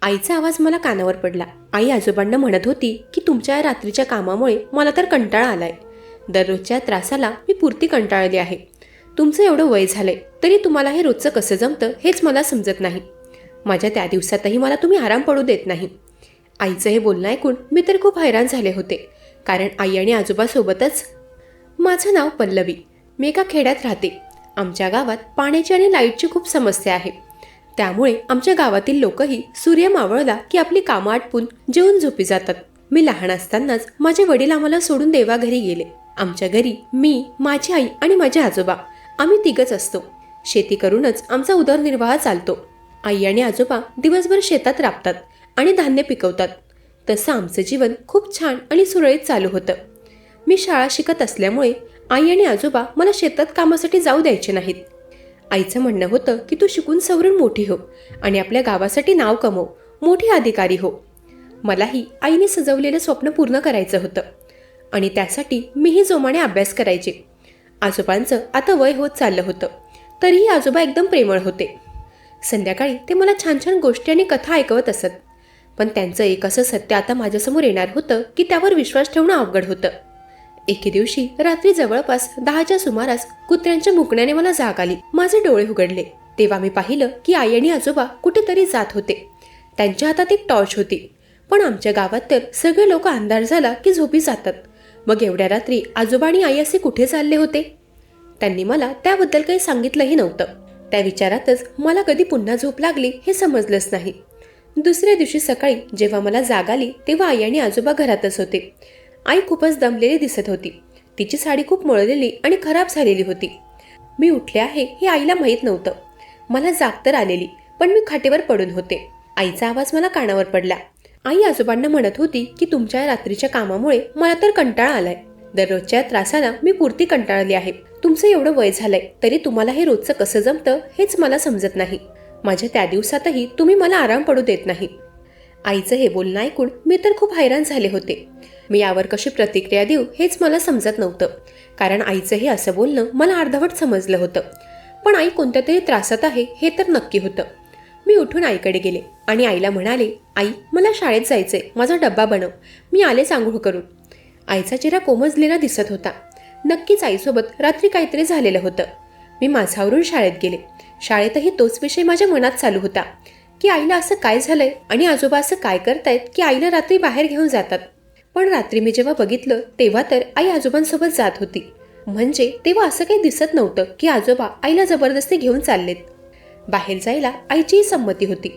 आईचा आवाज मला कानावर पडला. आई आजोबांना म्हणत होती की तुमच्या रात्रीच्या कामामुळे मला तर कंटाळा आलाय. दररोजच्या त्रासाला मी पुरती कंटाळली आहे. तुमचं एवढं वय झालंय तरी तुम्हाला हे रोजचं कसं जमतं हेच मला समजत नाही. माझ्या त्या दिवसातही मला तुम्ही आराम पडू देत नाही. आईचं हे बोलणं ऐकून मी तर खूप हैराण झाले होते, कारण आई आणि आजोबासोबतच. माझं नाव पल्लवी. मी एका खेड्यात राहते. आमच्या गावात पाण्याची आणि लाईटची खूप समस्या आहे. त्यामुळे आमच्या गावातील लोकही सूर्य मावळला की आपली कामं आटपून जेवून झोपी जातात. मी लहान असतानाच माझे वडील आम्हाला सोडून देवाघरी गेले. आमच्या घरी मी, माझी आई आणि माझे आजोबा आम्ही तिघच असतो. शेती करूनच आमचा उदरनिर्वाह चालतो. आई आणि आजोबा दिवसभर शेतात राबतात आणि धान्य पिकवतात. तसं आमचं जीवन खूप छान आणि सुरळीत चालू होतं. मी शाळा शिकत असल्यामुळे आई आणि आजोबा मला शेतात कामासाठी जाऊ द्यायचे नाहीत. आईचं म्हणणं होतं की तू शिकून सवरून मोठी हो आणि आपल्या गावासाठी नाव कमव, मोठी अधिकारी हो. मलाही आईने सजवलेलं स्वप्न पूर्ण करायचं होतं आणि त्यासाठी मीही जोमाने अभ्यास करायचे. आजोबांचं आता वय होत चाललं होतं, तरीही आजोबा एकदम प्रेमळ होते. संध्याकाळी ते मला छान छान गोष्टी आणि कथा ऐकवत असत. पण त्यांचं एक असं सत्य आता माझ्यासमोर येणार होतं की त्यावर विश्वास ठेवणं अवघड होतं. एके दिवशी रात्री जवळपास 10च्या सुमारास कुत्र्यांच्या भुंकण्याने मला जाग आली. माझे डोळे उघडले तेव्हा मी पाहिलं की आई आणि आजोबा कुठेतरी जात होते. त्यांच्या हातात एक टॉर्च होती. पण आमच्या गावात तर सगळे लोक अंधार झाला की झोपी जातात. मग एवढ्या रात्री आजोबा आणि आई असे कुठे चालले होते? त्यांनी मला त्याबद्दल काही सांगितलंही नव्हतं. त्या विचारातच मला कधी पुन्हा झोप लागली हे समजलंच नाही. दुसऱ्या दिवशी सकाळी जेव्हा मला जाग आली तेव्हा आई आणि आजोबा घरातच होते. आई खूपच दमलेली दिसत होती. तिची साडी खूप मळलेली आणि खराब झालेली होती. मी उठले आहे हे आईला माहीत नव्हतं. मला जाग तर आलेली, पण मी खाटेवर पडून होते. आईचा आवाज मला कानावर पडला. आई आजोबांना म्हणत होती की तुमच्या रात्रीच्या कामामुळे मला तर कंटाळा आलाय. दररोजच्या त्रासाला मी पुरती कंटाळली आहे. तुमचं एवढं वय झालंय तरी तुम्हाला हे रोजचं कसं जमतं हेच मला समजत नाही. माझ्या त्या दिवसातही तुम्ही मला आराम पडू देत नाही. आईचं हे बोलणं ऐकून मी तर खूप हैराण झाले होते. मी यावर कशी प्रतिक्रिया देऊ हेच मला समजत नव्हतं, कारण आईचं हे असं बोलणं मला अर्धवट समजलं होतं. पण आई कोणत्या तरी त्रासात आहे हे तर नक्की होतं. मी उठून आईकडे गेले आणि आईला म्हणाले, आई मला शाळेत जायचंय, माझा डब्बा बनव, मी आलेच आंघोळ करून. आईचा चेहरा कोमजलेला दिसत होता. नक्कीच आईसोबत रात्री काहीतरी झालेलं होतं. मी माझ्यावरून शाळेत गेले. शाळेतही तोच विषय माझ्या मनात चालू होता की आईला असं काय झालंय आणि आजोबा असं काय करतायत की आईला रात्री बाहेर घेऊन जातात. पण रात्री मी जेव्हा बघितलं तेव्हा तर आई आजोबांसोबत जात होती. म्हणजे तेव्हा असं काही दिसत नव्हतं की आजोबा आईला जबरदस्ती घेऊन चाललेत. बाहेर जायला आईचीही संमती होती.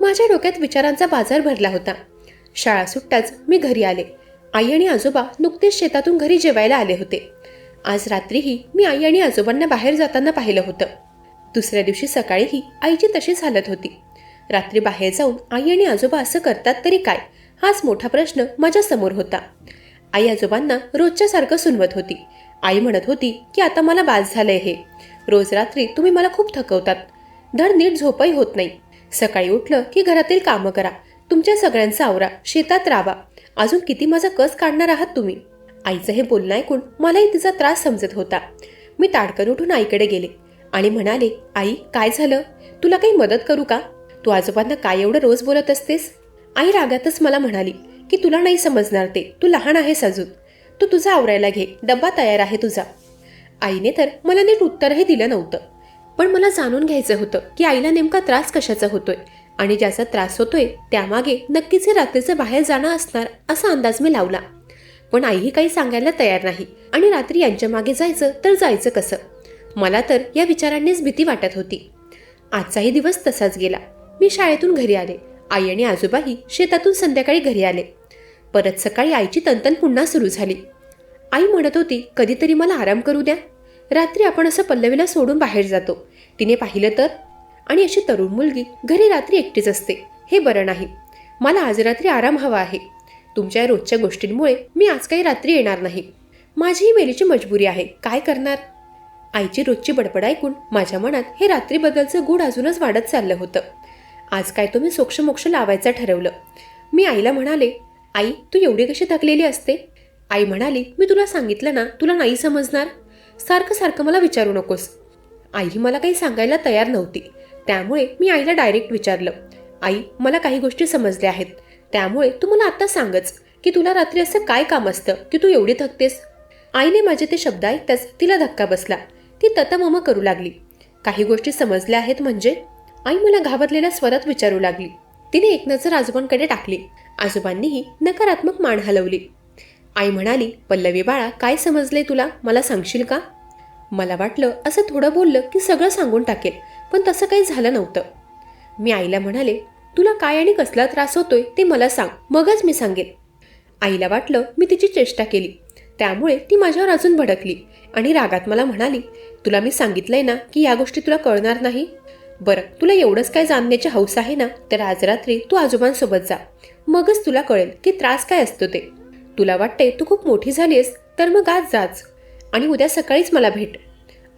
माझ्या डोक्यात विचारांचा बाजार भरला होता. शाळा सुटताच मी घरी आले. आई आणि आजोबा नुकतेच शेतातून घरी जेवायला आले होते. आज रात्रीही मी आई आणि आजोबांना बाहेर जाताना पाहिलं होतं. दुसऱ्या दिवशी सकाळीही आईची तशीच हालत होती. रात्री बाहेर जाऊन आई आणि आजोबा असं करतात तरी काय, हाच मोठा प्रश्न माझ्या समोर होता. आई आजोबांना रोजच्या सारखं सुनवत होती. आई म्हणत होती की आता मला बास झालंय हे. रोज रात्री तुम्ही मला खूप थकवतात. धड नीट झोपही होत नाही. सकाळी उठलं की घरातील कामं करा, तुमच्या सगळ्यांचा आवरा, शेतात राहा, अजून किती माझा कस काढणार आहात तुम्ही. आईचं हे बोलणं ऐकून मलाही तिचा त्रास समजत होता. मी ताडकन उठून आईकडे गेले आणि म्हणाले, आई काय झालं, तुला काही मदत करू का? तू आजोबांना काय एवढं रोज बोलत असतेस? आई रागातच मला म्हणाली की तुला नाही समजणार ते, तू लहान आहेस अजून, तू तुझा आवरायला घे, डब्बा तयार आहे तुझा. आईने तर मला नीट उत्तरही दिलं नव्हतं. पण मला जाणून घ्यायचं होतं की आईला नेमका त्रास कशाचा होतोय आणि ज्याचा त्रास होतोय त्यामागे नक्कीच हे रात्रीचं बाहेर जाणं असणार असा अंदाज मी लावला. पण आईही काही सांगायला तयार नाही आणि रात्री यांच्या मागे जायचं तर जायचं कसं? मला तर या विचारांनीच भीती वाटत होती. आजचाही दिवस तसाच गेला. मी शाळेतून घरी आले. आई आणि आजोबाही शेतातून संध्याकाळी घरी आले. परत सकाळी आईची तनतन पुन्हा सुरू झाली. आई म्हणत होती कधीतरी मला आराम करू द्या. रात्री आपण असं पल्लवीला सोडून बाहेर जातो, तिने पाहिलं तर, आणि अशी तरुण मुलगी घरी रात्री एकटीच असते, हे बरं नाही. मला आज रात्री आराम हवा आहे. तुमच्या रोजच्या गोष्टींमुळे मी आज काही रात्री येणार नाही. माझीही वेळेची मजबुरी आहे, काय करणार? आईची रोजची बडबड ऐकून माझ्या मनात हे रात्रीबद्दलचं गूढ अजूनच वाढत चाललं होतं. आज काय तो मी सोक्षमोक्ष लावायचं ठरवलं. मी आईला म्हणाले, आई तू एवढी कशी थकलेली असते? आई म्हणाली, मी तुला सांगितलं ना, तुला नाही समजणार, सारखं सारखं मला विचारू नकोस. आई मला काही सांगायला तयार नव्हती. त्यामुळे मी आईला डायरेक्ट विचारलं, आई, मला काही गोष्टी समजल्या आहेत, त्यामुळे तू मला आता सांगच की तुला रात्री असं काय काम असतं की तू एवढी थकतेस. आईने माझे ते शब्द ऐकताच तिला धक्का बसला. ती ततमम करू लागली. काही गोष्टी समजल्या आहेत म्हणजे? आई मला घाबरलेल्या स्वरात विचारू लागली. तिने एक नजर आजोबांकडे टाकली. आजोबांनीही नकारात्मक मान हलवली. आई म्हणाली, पल्लवी बाळा, काय समजले तुला, मला सांगशील का? मला वाटलं असं थोडं बोललं की सगळं सांगून टाकेल, पण तसं काही झालं नव्हतं. मी आईला म्हणाले, तुला काय आणि कसला त्रास होतोय ते मला सांग, मगच मी सांगेन. आईला वाटलं मी तिची चेष्टा केली, त्यामुळे ती माझ्यावर अजून भडकली आणि रागात मला म्हणाली, तुला मी सांगितलंय ना की या गोष्टी तुला कळणार नाही. बरं, तुला एवढंच काय जाणण्याची हौस आहे ना, तर आज रात्री तू आजोबांसोबत जा, मगच तुला कळेल की त्रास काय असतो ते. तुला वाटते तू खूप मोठी झालीस तर मग आज जाच आणि उद्या सकाळीच मला भेट.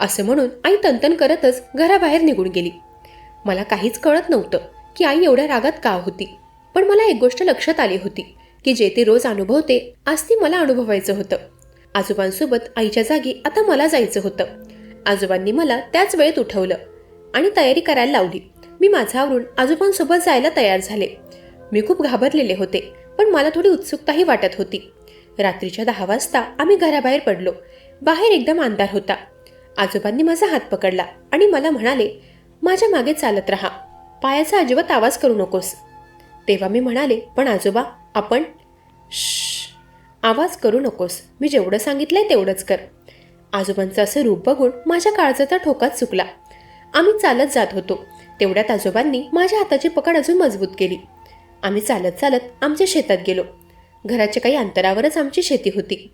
असं म्हणून आई तनतन करतच घराबाहेर निघून गेली. मला काहीच कळत नव्हतं की आई एवढ्या रागात का होती, पण मला एक गोष्ट लक्षात आली होती की जे ती रोज अनुभवते आज ती मला अनुभवायचं होतं. आजोबांसोबत आईच्या जागी आता मला जायचं होतं. आजोबांनी मला त्याच वेळेत उठवलं आणि तयारी करायला लावली. मी माझं आवरून आजोबांसोबत जायला तयार झाले. मी खूप घाबरलेले होते, पण मला थोडी उत्सुकताही वाटत होती. रात्रीच्या 10 वाजता आम्ही घराबाहेर पडलो. बाहेर एकदम अंधार होता. आजोबांनी माझा हात पकडला आणि मला म्हणाले, माझ्या मागे चालत राहा, पायाचा अजिबात आवाज करू नकोस. तेव्हा मी म्हणाले, पण आजोबा, आपण आवाज करू नकोस, मी जेवढं सांगितलंय तेवढंच कर. आजोबांचं असं रूप बघून माझ्या काळजाचा ठोकाच चुकला. आम्ही चालत जात होतो. तेवढ्यात आजोबांनी माझ्या हाताची पकड अजून मजबूत केली. आम्ही चालत चालत आमच्या शेतात गेलो. घराच्या काही अंतरावरच आमची शेती होती.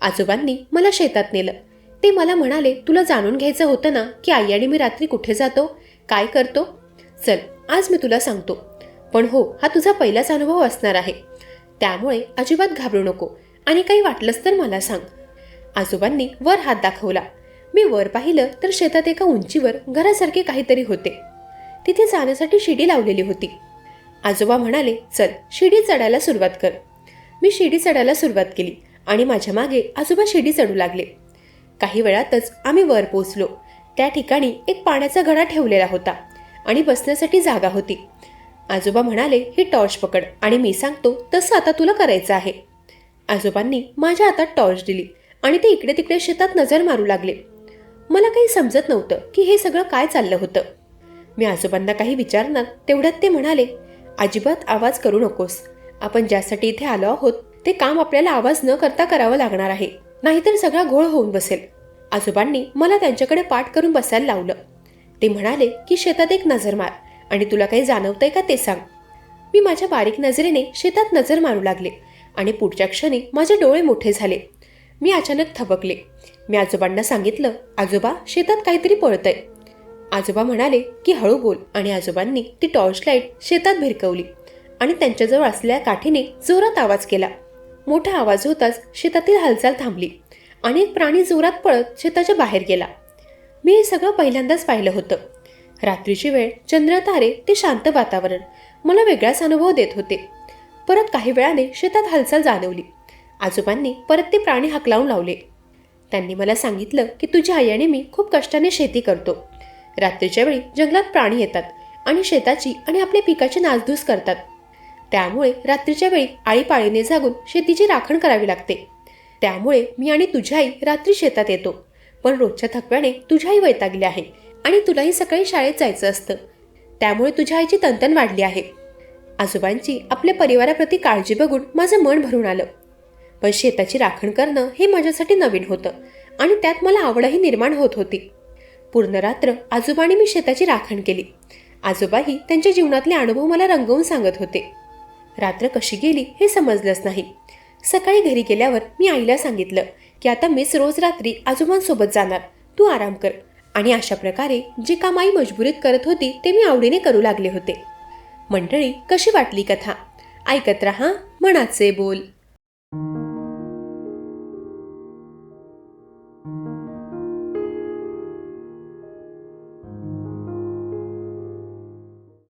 आजोबांनी मला शेतात नेलं. ते मला म्हणाले, तुला जाणून घ्यायचं होतं ना की आई आणि मी रात्री कुठे जातो, काय करतो? चल, आज मी तुला सांगतो. पण हो, हा तुझा पहिलाच अनुभव असणार आहे, त्यामुळे अजिबात घाबरू नको आणि काही वाटलंच तर मला सांग. आजोबांनी वर हात दाखवला. मी वर पाहिलं तर शेतात एका उंचीवर घरासारखे काहीतरी होते. तिथे जाण्यासाठी शिडी लावलेली होती. आजोबा म्हणाले, चल शिडी चढायला सुरुवात कर. मी शिडी चढायला सुरुवात केली आणि माझ्या मागे आजोबा शिडी चढू लागले. काही वेळातच आम्ही वर पोहोचलो. त्या ठिकाणी एक पाण्याचा घडा ठेवलेला होता आणि बसण्यासाठी जागा होती. आजोबा म्हणाले, ही टॉर्च पकड आणि मी सांगतो तसं आता तुला करायचं आहे. आजोबांनी माझ्या हातात टॉर्च दिली आणि ते इकडे तिकडे शेतात नजर मारू लागले. मला काही समजत नव्हतं की हे सगळं काय चाललं होतं. मी आजोबांना काही विचारणार तेवढ्यात ते म्हणाले, अजिबात आवाज करू नकोस. आपण ज्यासाठी इथे आलो आहोत ते काम आपल्याला आवाज न करता करावं लागणार आहे, नाहीतर सगळा घोळ होऊन बसेल. आजोबांनी मला त्यांच्याकडे पाठ करून बसायला लावलं. ते म्हणाले की शेतात एक नजर मार आणि तुला काही जाणवतंय का ते सांग. मी माझ्या बारीक नजरेने शेतात नजर मारू लागले आणि पुढच्या क्षणी माझे डोळे मोठे झाले. मी अचानक थबकले. मी आजोबांना सांगितलं, आजोबा, शेतात काहीतरी पळतंय. आजोबा म्हणाले की हळू बोल आणि आजोबांनी ती टॉर्च लाईट शेतात भिरकवली आणि त्यांच्याजवळ असलेल्या काठीने जोरात आवाज केला. मोठा आवाज होताच शेतातील हालचाल थांबली आणि एक प्राणी जोरात पळत शेताच्या बाहेर गेला. मी हे सगळं पहिल्यांदाच पाहिलं होतं. रात्रीची वेळ, चंद्र, तारे, ते शांत वातावरण मला वेगळाच अनुभव देत होते. परत काही वेळाने शेतात हालचाल जाणवली. आजोबांनी परत ते प्राणी हाकलावून लावले. त्यांनी मला सांगितलं की तुझी आई आणि मी खूप कष्टाने शेती करतो. रात्रीच्या वेळी जंगलात प्राणी येतात आणि शेताची आणि आपल्या पिकाची नासधूस करतात. त्यामुळे रात्रीच्या वेळी आळीपाळीने जागून शेतीची राखण करावी लागते. त्यामुळे मी आणि तुझी आई रात्री शेतात येतो. पण रोजच्या थकव्याने तुझी आई वैतागली आहे आणि तुलाही सकाळी शाळेत जायचं असतं, त्यामुळे तुझ्या आईची तणतण वाढली आहे. आजोबांची आपल्या परिवाराप्रती काळजी बघून माझं मन भरून आलं. पण शेताची राखण करणं हे माझ्यासाठी नवीन होतं आणि त्यात मला आवडही निर्माण होत होती. पूर्ण रात्र आजोबांनी मी शेताची राखण केली. आजोबाही त्यांच्या जीवनातले अनुभव मला रंगवून सांगत होते. रात्र कशी गेली हे समजलंच नाही. सकाळी घरी गेल्यावर मी आईला सांगितलं की आता मीच रोज रात्री आजोबांसोबत जाणार, तू आराम कर. आणि अशा प्रकारे जे काम आई मजबुरीत करत होती ते मी आवडीने करू लागले होते. मंडळी, कशी वाटली कथा? ऐकत रहा मनाचे बोल.